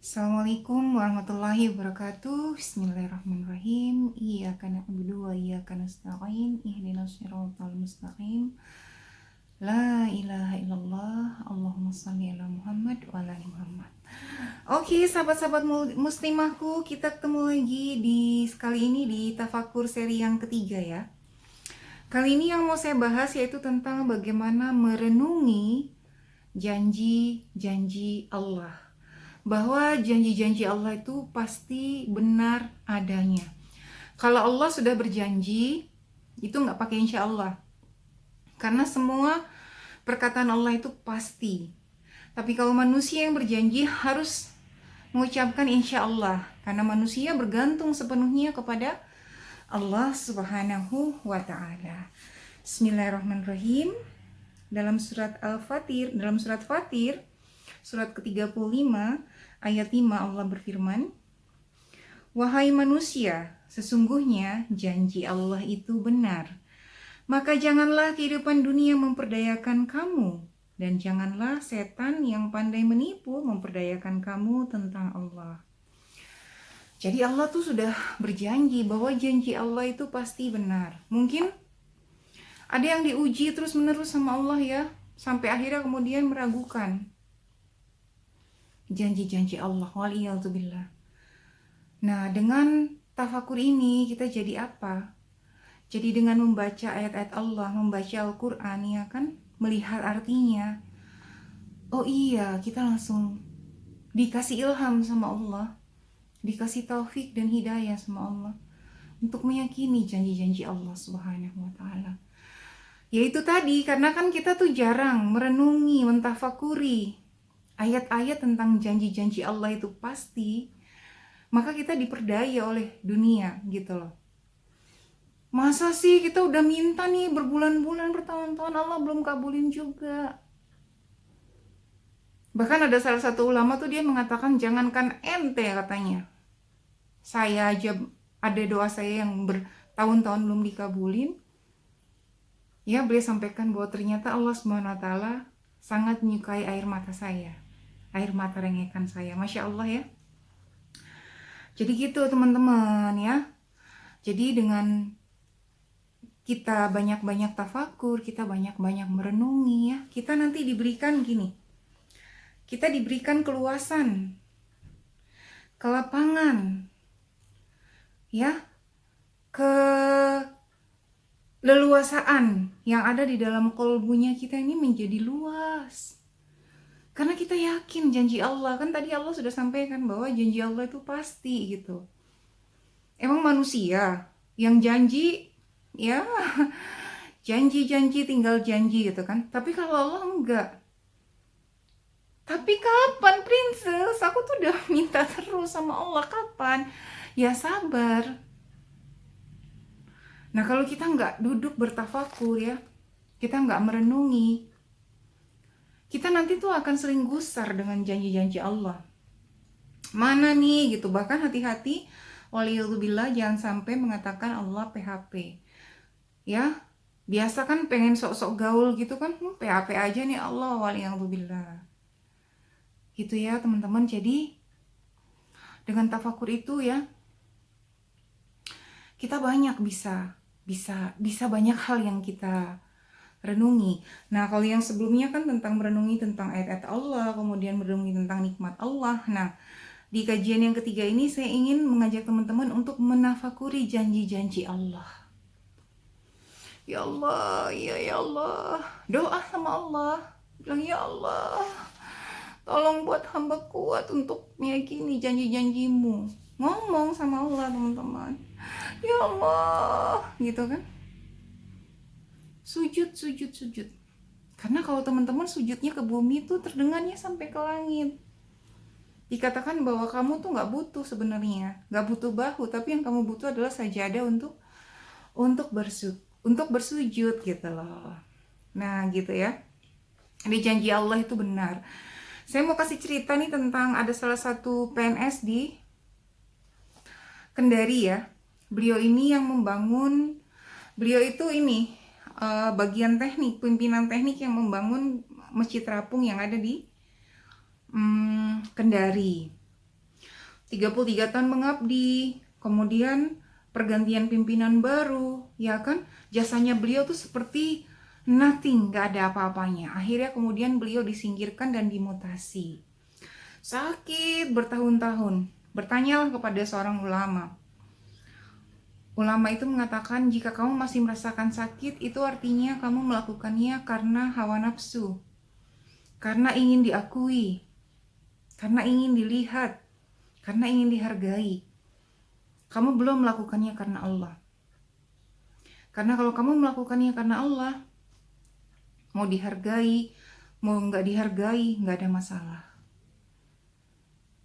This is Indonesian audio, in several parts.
Assalamualaikum warahmatullahi wabarakatuh. Bismillahirrahmanirrahim. Iyyaka na'budu wa iyyaka nasta'in. Ihdinas siratal mustaqim. La ilaha illallah. Allahumma shalli ala Muhammad wa ala ali Muhammad. Oke, sahabat-sahabat muslimahku, kita ketemu lagi kali ini di tafakur seri yang ketiga ya. Kali ini yang mau saya bahas yaitu tentang bagaimana merenungi janji-janji Allah. Bahwa janji-janji Allah itu pasti benar adanya. Kalau Allah sudah berjanji, itu nggak pakai insya Allah. Karena semua perkataan Allah itu pasti. Tapi kalau manusia yang berjanji harus mengucapkan insya Allah. Karena manusia bergantung sepenuhnya kepada Allah Subhanahu wa Ta'ala. Bismillahirrahmanirrahim. Dalam surat Al-Fatir, surat ke-35 ayat 5 Allah berfirman, "Wahai manusia, sesungguhnya janji Allah itu benar. Maka janganlah kehidupan dunia memperdayakan kamu, dan janganlah setan yang pandai menipu memperdayakan kamu tentang Allah." Jadi Allah tuh sudah berjanji bahwa janji Allah itu pasti benar. Mungkin ada yang diuji terus-menerus sama Allah ya, sampai akhirnya kemudian meragukan janji-janji Allah, waliyadzubillah. Nah, dengan tafakur ini kita jadi apa? Jadi dengan membaca ayat-ayat Allah, membaca Al-Quran ya kan, melihat artinya, oh iya, kita langsung dikasih ilham sama Allah, dikasih taufik dan hidayah sama Allah untuk meyakini janji-janji Allah Subhanahu wa Ta'ala. Yaitu tadi, karena kan kita tuh jarang merenungi, mentafakuri ayat-ayat tentang janji-janji Allah itu pasti, maka kita diperdaya oleh dunia gitu loh. Masa sih kita udah minta nih berbulan-bulan, bertahun-tahun, Allah belum kabulin juga. Bahkan ada salah satu ulama tuh dia mengatakan, jangankan ente katanya, saya aja ada doa saya yang bertahun-tahun belum dikabulin. Ya, beliau sampaikan bahwa ternyata Allah SWT sangat menyukai air mata saya, air mata rengekan saya. Masya Allah ya. Jadi gitu teman-teman ya. Jadi dengan kita banyak-banyak tafakur, kita banyak-banyak merenungi ya, kita nanti diberikan gini, kita diberikan keluasan, kelapangan ya, keleluasaan yang ada di dalam kolbunya kita ini menjadi luas. Karena kita yakin janji Allah, kan tadi Allah sudah sampaikan bahwa janji Allah itu pasti gitu. Emang manusia yang janji, ya janji-janji tinggal janji gitu kan. Tapi kalau Allah enggak. Tapi kapan princess? Aku tuh udah minta terus sama Allah, kapan? Ya sabar. Nah kalau kita enggak duduk bertafakur ya, kita enggak merenungi, kita nanti tuh akan sering gusar dengan janji-janji Allah. Mana nih gitu, bahkan hati-hati, waliyadzubillah, jangan sampai mengatakan Allah PHP. Ya, biasa kan pengen sok-sok gaul gitu kan, PHP aja nih Allah, waliyadzubillah. Gitu ya teman-teman. Jadi dengan tafakur itu ya, kita banyak bisa banyak hal yang kita renungi. Nah, kalau yang sebelumnya kan tentang merenungi tentang ayat-ayat Allah, kemudian merenungi tentang nikmat Allah. Nah, di kajian yang ketiga ini saya ingin mengajak teman-teman untuk menafakuri janji-janji Allah. Ya Allah, ya Allah. Doa sama Allah. Bilang, ya Allah, tolong buat hamba kuat untuk meyakini janji-janjimu. Ngomong sama Allah teman-teman. Ya Allah, gitu kan. Sujud. Karena kalau teman-teman sujudnya ke bumi tuh terdengarnya sampai ke langit. Dikatakan bahwa kamu tuh nggak butuh sebenarnya, nggak butuh bahu, tapi yang kamu butuh adalah sajadah untuk bersujud gitu loh. Nah gitu ya. Ini janji Allah itu benar. Saya mau kasih cerita nih tentang ada salah satu PNS di Kendari ya. Beliau ini yang membangun, beliau itu ini bagian teknik, pimpinan teknik yang membangun Masjid Terapung yang ada di Kendari. 33 tahun mengabdi, kemudian pergantian pimpinan baru, ya kan? Jasanya beliau tuh seperti nothing, nggak ada apa-apanya. Akhirnya kemudian beliau disingkirkan dan dimutasi. Sakit bertahun-tahun. Bertanyalah kepada seorang ulama. Ulama itu mengatakan jika kamu masih merasakan sakit, itu artinya kamu melakukannya karena hawa nafsu, karena ingin diakui, karena ingin dilihat, karena ingin dihargai. Kamu belum melakukannya karena Allah. Karena kalau kamu melakukannya karena Allah, mau dihargai, mau nggak dihargai, nggak ada masalah.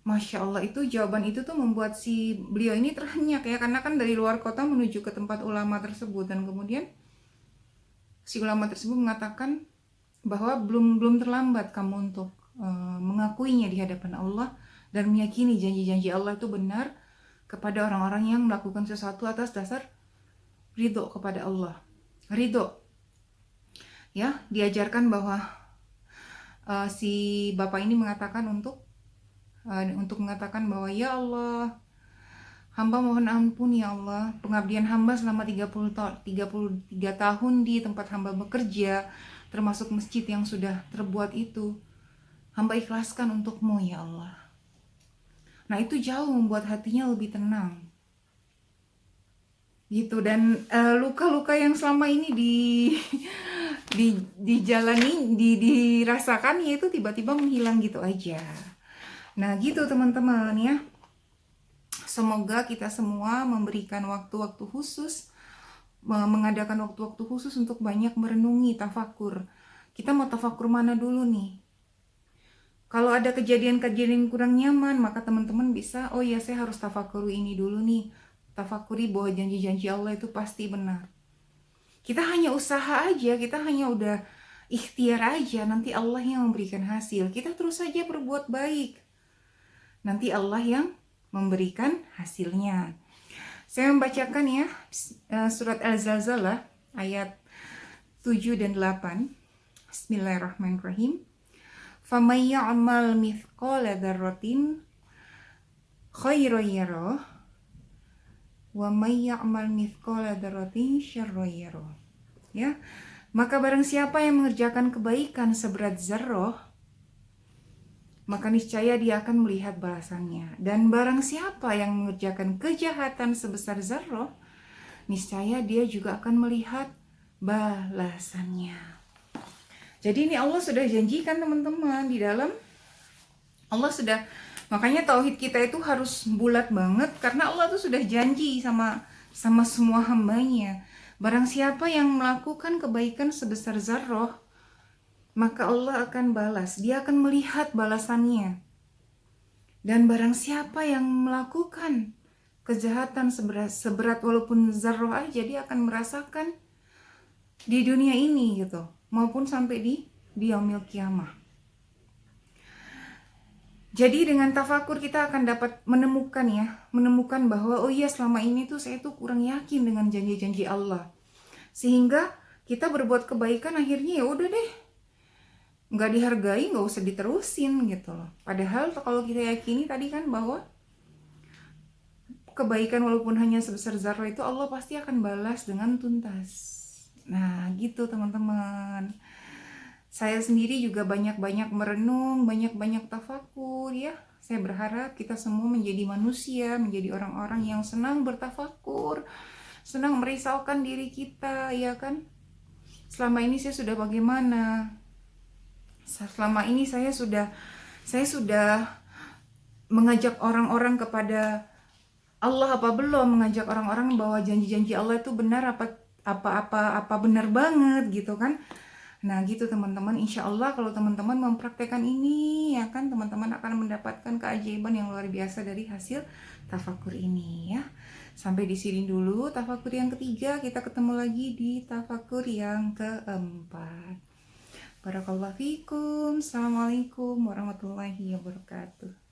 Masya Allah, itu jawaban itu tuh membuat si beliau ini terhenyak ya, karena kan dari luar kota menuju ke tempat ulama tersebut, dan kemudian si ulama tersebut mengatakan bahwa belum terlambat kamu untuk mengakuinya di hadapan Allah dan meyakini janji-janji Allah itu benar kepada orang-orang yang melakukan sesuatu atas dasar ridho kepada Allah. Ridho, ya, diajarkan bahwa si bapak ini mengatakan untuk mengatakan bahwa ya Allah, hamba mohon ampun ya Allah, pengabdian hamba selama 33 tahun di tempat hamba bekerja, termasuk masjid yang sudah terbuat itu, hamba ikhlaskan untukmu ya Allah. Nah, itu jauh membuat hatinya lebih tenang gitu. Dan luka-luka yang selama ini dijalani, dirasakan, ya itu tiba-tiba menghilang gitu aja. Nah gitu teman-teman ya, semoga kita semua memberikan waktu-waktu khusus, mengadakan waktu-waktu khusus untuk banyak merenungi, tafakur. Kita mau tafakur mana dulu nih? Kalau ada kejadian-kejadian kurang nyaman, maka teman-teman bisa, oh ya saya harus tafakuri ini dulu nih. Tafakuri bahwa janji-janji Allah itu pasti benar. Kita hanya usaha aja, kita hanya udah ikhtiar aja, nanti Allah yang memberikan hasil. Kita terus saja berbuat baik, nanti Allah yang memberikan hasilnya. Saya membacakan ya surat Al-Zalzalah ayat 7 dan 8. Bismillahirrahmanirrahim. Faman ya'mal mithqala dzarratin khairan yarah wa may ya'mal mithqala dzarratin syarran yarah. Ya. Maka barang siapa yang mengerjakan kebaikan seberat zarrah, maka niscaya dia akan melihat balasannya. Dan barang siapa yang mengerjakan kejahatan sebesar zarrah, niscaya dia juga akan melihat balasannya. Jadi ini Allah sudah janjikan teman-teman, di dalam Allah sudah, makanya tauhid kita itu harus bulat banget, karena Allah tuh sudah janji sama semua hambanya. Barang siapa yang melakukan kebaikan sebesar zarrah, maka Allah akan balas, dia akan melihat balasannya. Dan barang siapa yang melakukan kejahatan seberat walaupun zarrah aja, dia akan merasakan di dunia ini gitu, maupun sampai di yaumil kiamah. Jadi dengan tafakur kita akan dapat menemukan bahwa oh iya, selama ini tuh saya tuh kurang yakin dengan janji-janji Allah. Sehingga kita berbuat kebaikan akhirnya ya udah deh, nggak dihargai, nggak usah diterusin gitu loh. Padahal kalau kita yakini tadi kan bahwa kebaikan walaupun hanya sebesar zarrah itu Allah pasti akan balas dengan tuntas. Nah gitu teman-teman. Saya sendiri juga banyak-banyak merenung, banyak-banyak tafakur ya. Saya berharap kita semua menjadi manusia, menjadi orang-orang yang senang bertafakur, senang merisaukan diri kita, ya kan. Selama ini saya sudah bagaimana? Selama ini saya sudah mengajak orang-orang kepada Allah apa belum? Mengajak orang-orang bahwa janji-janji Allah itu benar apa benar banget gitu kan? Nah gitu teman-teman, insya Allah kalau teman-teman mempraktekkan ini, ya kan, teman-teman akan mendapatkan keajaiban yang luar biasa dari hasil tafakur ini ya. Sampai di sini dulu tafakur yang ketiga, kita ketemu lagi di tafakur yang keempat. Barakallahu fikum. Assalamualaikum warahmatullahi wabarakatuh.